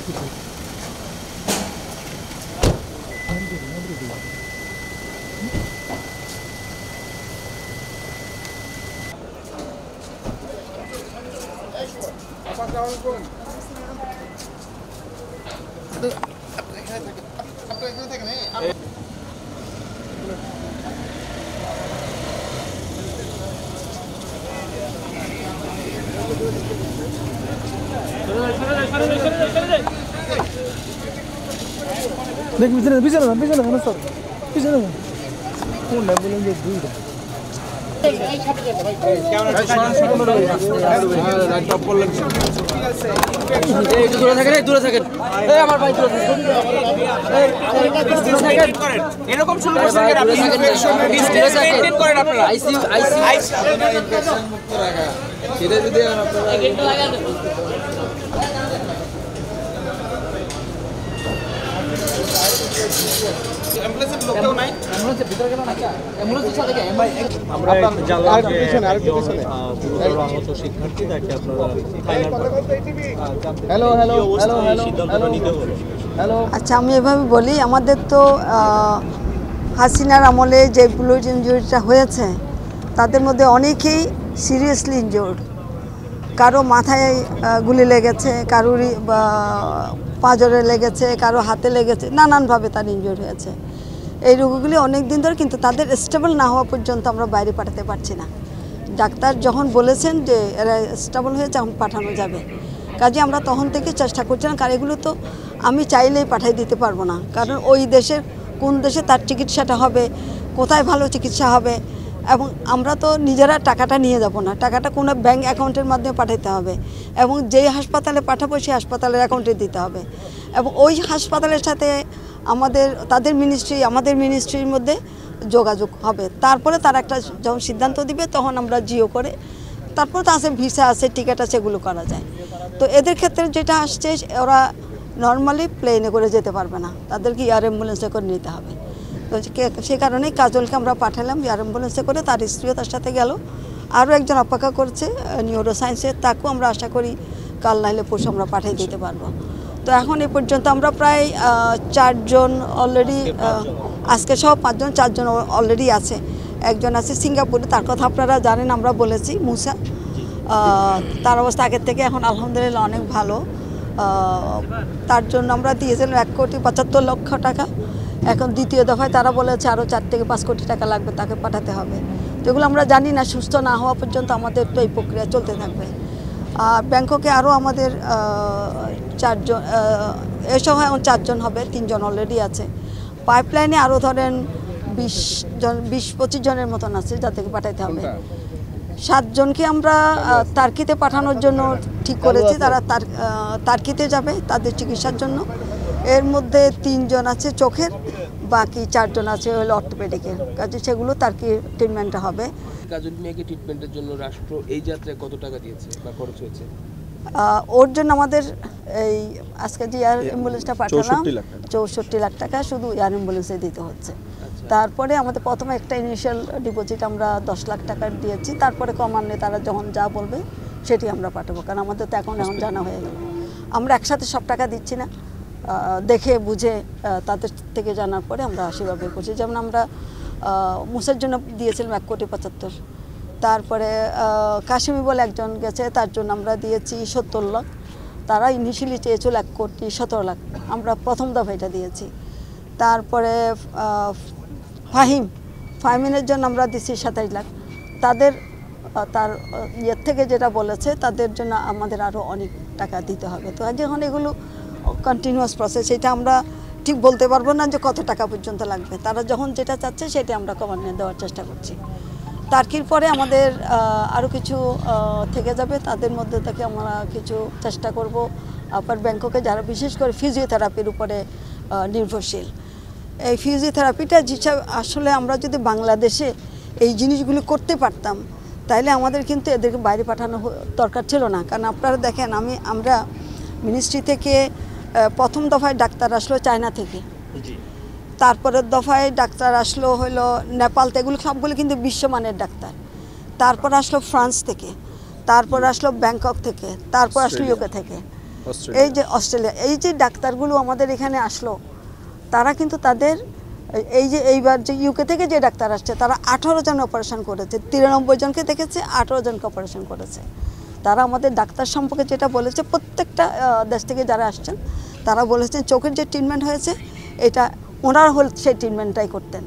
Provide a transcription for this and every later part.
দেখ পিছনে পিছনে না পিছনে না স্যার পিছনে না কোনটা বলেন যে দুইটা দূরে থাকেন আমার ভাই এরকম শুরু করছেন আপনারা আইসিইউ মুক্ত রাখা সেটা যদি আচ্ছা আমি এভাবে বলি, আমাদের তো হাসিনার আমলে যে বুলেট ইনজুরিটা হয়েছে তাদের মধ্যে অনেকেই সিরিয়াসলি ইনজুর্ড। কারো মাথায় গুলি লেগেছে, কারোর পাঁজরে লেগেছে, কারো হাতে লেগেছে, নানানভাবে তার ইনজুর হয়েছে। এই রোগগুলি অনেক দিন ধরে, কিন্তু তাদের স্টেবল না হওয়া পর্যন্ত আমরা বাইরে পাঠাতে পারছি না। ডাক্তার যখন বলেছেন যে এরা স্টেবল হয়েছে এখন পাঠানো যাবে, কাজে আমরা তখন থেকে চেষ্টা করছিলাম। কারণ এগুলো তো আমি চাইলেই পাঠিয়ে দিতে পারবো না, কারণ ওই দেশের কোন দেশে তার চিকিৎসাটা হবে, কোথায় ভালো চিকিৎসা হবে, এবং আমরা তো নিজেরা টাকাটা নিয়ে যাব না, টাকাটা কোনো ব্যাংক অ্যাকাউন্টের মাধ্যমে পাঠাতে হবে, এবং যেই হাসপাতালে পাঠাবো সেই হাসপাতালের অ্যাকাউন্টে দিতে হবে, এবং ওই হাসপাতালের সাথে তাদের মিনিস্ট্রি আমাদের মিনিস্ট্রির মধ্যে যোগাযোগ হবে। তারপরে তারা একটা যখন সিদ্ধান্ত দিবে তখন আমরা জিও করে, তারপর তো আছে ভিসা আছে, টিকিট আছে, এগুলো করা যায়। তো এদের ক্ষেত্রে যেটা আসছে, ওরা নর্মালি প্লেনে করে যেতে পারবে না, তাদেরকে এয়ার অ্যাম্বুলেন্সে করে নিতে হবে। তো সে কারণেই কাজলকে আমরা পাঠালাম এয়ার অ্যাম্বুলেন্সে করে, তার স্ত্রীও তার সাথে গেল। আরও একজন অপেক্ষা করছে নিউরো সায়েন্সের, তাকেও আমরা আশা করি কাল নাহলে পরশু আমরা পাঠিয়ে দিতে পারবো। তো এখন এ পর্যন্ত আমরা প্রায় 4 জন অলরেডি, আজকে সহ 5 জন, 4 জন অলরেডি আছে। একজন আছে সিঙ্গাপুরে, তার কথা আপনারা জানেন, আমরা বলেছি, মুসা। তার অবস্থা আগের থেকে এখন আলহামদুলিল্লাহ অনেক ভালো। তার জন্য আমরা দিয়েছিলাম 1,75,00,000 টাকা। এখন দ্বিতীয় দফায় তারা বলেছে আরও 4 থেকে 5 কোটি টাকা লাগবে, তাকে পাঠাতে হবে। তো এগুলো আমরা জানি না, সুস্থ না হওয়া পর্যন্ত আমাদের তো এই প্রক্রিয়া চলতে থাকবে। আর ব্যাংককে আরও আমাদের 4 জন, এসব এখন 4 জন হবে, 3 জন অলরেডি আছে। পাইপলাইনে আরও ধরেন 20-25 জনের মতন আছে যাদেরকে পাঠাতে হবে। 7 জনকে আমরা তার্কিতে পাঠানোর জন্য ঠিক করেছি, তারা তার্কিতে যাবে তাদের চিকিৎসার জন্য। এর মধ্যে 3 জন আছে চোখের, বাকি 4 জন আছে হলো অর্থোপেডিকের কাজে, সেগুলো তার্কি ট্রিটমেন্টটা হবে। কাজল মিয়াকে ট্রিটমেন্টের জন্য রাষ্ট্র এই যাত্রায় কত টাকা দিয়েছে বা খরচ হয়েছে? ওর জন্য আমাদের এই আজকে যে এয়ার অ্যাম্বুলেন্সটা পাঠালাম 64 লাখ টাকা শুধু এয়ার অ্যাম্বুলেন্সে দিতে হচ্ছে। তারপরে আমাদের প্রথমে একটা ইনিশিয়াল ডিপোজিট আমরা 10 লাখ টাকা দিয়েছি, তারপরে কমান্যে তারা যখন যা বলবে সেটি আমরা পাঠাবো, কারণ আমাদের তো এখন জানা হয়ে গেল। আমরা একসাথে সব টাকা দিচ্ছি না, দেখে বুঝে তাদের থেকে জানার পরে আমরা সেভাবে করছি। যেমন আমরা মুসার জন্য দিয়েছিলাম 1,75,00,000, তারপরে কাশিমি বলে একজন গেছে, তার জন্য আমরা দিয়েছি 70 লাখ। তারা ইনিশিয়ালি চেয়েছিল 1,17,00,000, আমরা প্রথম দফা এটা দিয়েছি। তারপরে ফাহিমের জন্য আমরা দিচ্ছি 27 লাখ। তার ইয়ের থেকে যেটা বলেছে তাদের জন্য আমাদের আরও অনেক টাকা দিতে হবে। তো যখন এগুলো কন্টিনিউয়াস প্রসেস, এটা আমরা ঠিক বলতে পারবো না যে কত টাকা পর্যন্ত লাগবে। তারা যখন যেটা চাচ্ছে সেটা আমরা কমান্যে দেওয়ার চেষ্টা করছি। তার্কির পরে আমাদের আরও কিছু থেকে যাবে, তাদের মধ্যে থেকে আমরা কিছু চেষ্টা করব। আবার ব্যাংককে যারা বিশেষ করে ফিজিওথেরাপির উপরে নির্ভরশীল, এই ফিজিওথেরাপিটা যেসব আসলে আমরা যদি বাংলাদেশে এই জিনিসগুলি করতে পারতাম তাহলে আমাদের কিন্তু এদেরকে বাইরে পাঠানো দরকার ছিল না। কারণ আপনারা দেখেন, আমরা মিনিস্ট্রি থেকে প্রথম দফায় ডাক্তার আসলো চায়না থেকে, তারপরের দফায় ডাক্তার আসলো হলো নেপাল থেকে, এগুলো সবগুলো কিন্তু বিশ্বমানের ডাক্তার। তারপর আসলো ফ্রান্স থেকে, তারপর আসলো ব্যাংকক থেকে, তারপর আসলো ইউকে থেকে। এই যে অস্ট্রেলিয়া, এই যে ডাক্তারগুলো আমাদের এখানে আসলো, তারা কিন্তু তাদের এই যে এইবার যে ইউকে থেকে যে ডাক্তার আসছে তারা 18 জন অপারেশন করেছে, 93 জনকে দেখেছে, 18 জনকে অপারেশন করেছে। তারা আমাদের ডাক্তার সম্পর্কে যেটা বলেছে, প্রত্যেকটা দেশ থেকে যারা আসছেন তারা বলেছেন চোখের যে ট্রিটমেন্ট হয়েছে এটা ওনারা হল সেই ট্রিটমেন্টটাই করতেন।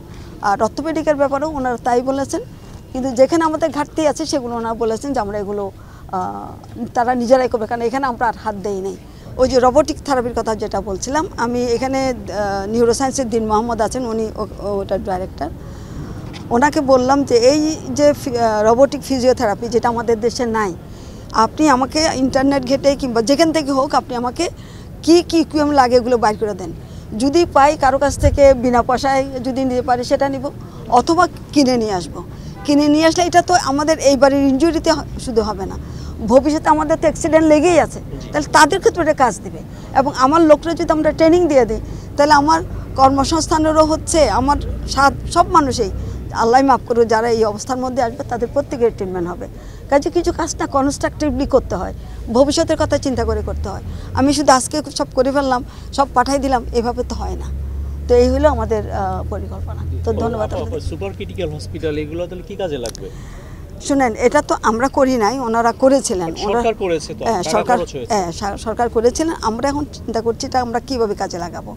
আর অর্থোপেডিকের ব্যাপারেও ওনারা তাই বলেছেন, কিন্তু যেখানে আমাদের ঘাটতি আছে সেগুলো ওনারা বলেছেন যে আমরা এগুলো তারা নিজেরাই করবে, কারণ এখানে আমরা আর হাত দেই নেই। ওই যে রোবোটিক থেরাপির কথা যেটা বলছিলাম, আমি এখানে নিউরোসায়েন্সের দিন মোহাম্মদ আছেন, উনি ওটার ডাইরেক্টর, ওনাকে বললাম যে এই যে রোবোটিক ফিজিওথেরাপি যেটা আমাদের দেশে নাই, আপনি আমাকে ইন্টারনেট ঘেটে কিংবা যেখান থেকে হোক আপনি আমাকে কি কি ইকুইপমেন্ট লাগে এগুলো বাইর করে দেন। যদি পাই কারো কাছ থেকে বিনা পয়সায় যদি নিতে পারি সেটা নিব, অথবা কিনে নিয়ে আসবো। কিনে নিয়ে আসলে এটা তো আমাদের এইবারের ইনজুরিতে শুধু হবে না, ভবিষ্যতে আমাদের তো অ্যাক্সিডেন্ট লেগেই আছে, তাহলে তাদের ক্ষেত্রে এটা কাজ দেবে। এবং আমার লোকরা যদি আমরা ট্রেনিং দিয়ে দিই তাহলে আমার কর্মসংস্থানেরও হচ্ছে, আমার সব মানুষই আল্লাহ মাফ করবে যারা এই অবস্থার মধ্যে আসবে তাদের প্রত্যেকের ট্রিটমেন্ট হবে। কাজে কিছু কাজটা কনস্ট্রাকটিভলি করতে হয়, ভবিষ্যতের কথা চিন্তা করে করতে হয়। আমি শুধু আজকে সব করে ফেললাম, সব পাঠাই দিলাম, এভাবে তো হয় না। তো এই হলো আমাদের পরিকল্পনা। তো ধন্যবাদ। সুপার ক্রিটিক্যাল হসপিটাল এগুলো তাহলে কি কাজে লাগবে? শুনেন, এটা তো আমরা করি নাই, ওনারা করেছিলেন, সরকার করেছে তো, সরকার করেছিলেন। আমরা এখন চিন্তা করছি এটা আমরা কীভাবে কাজে লাগাবো।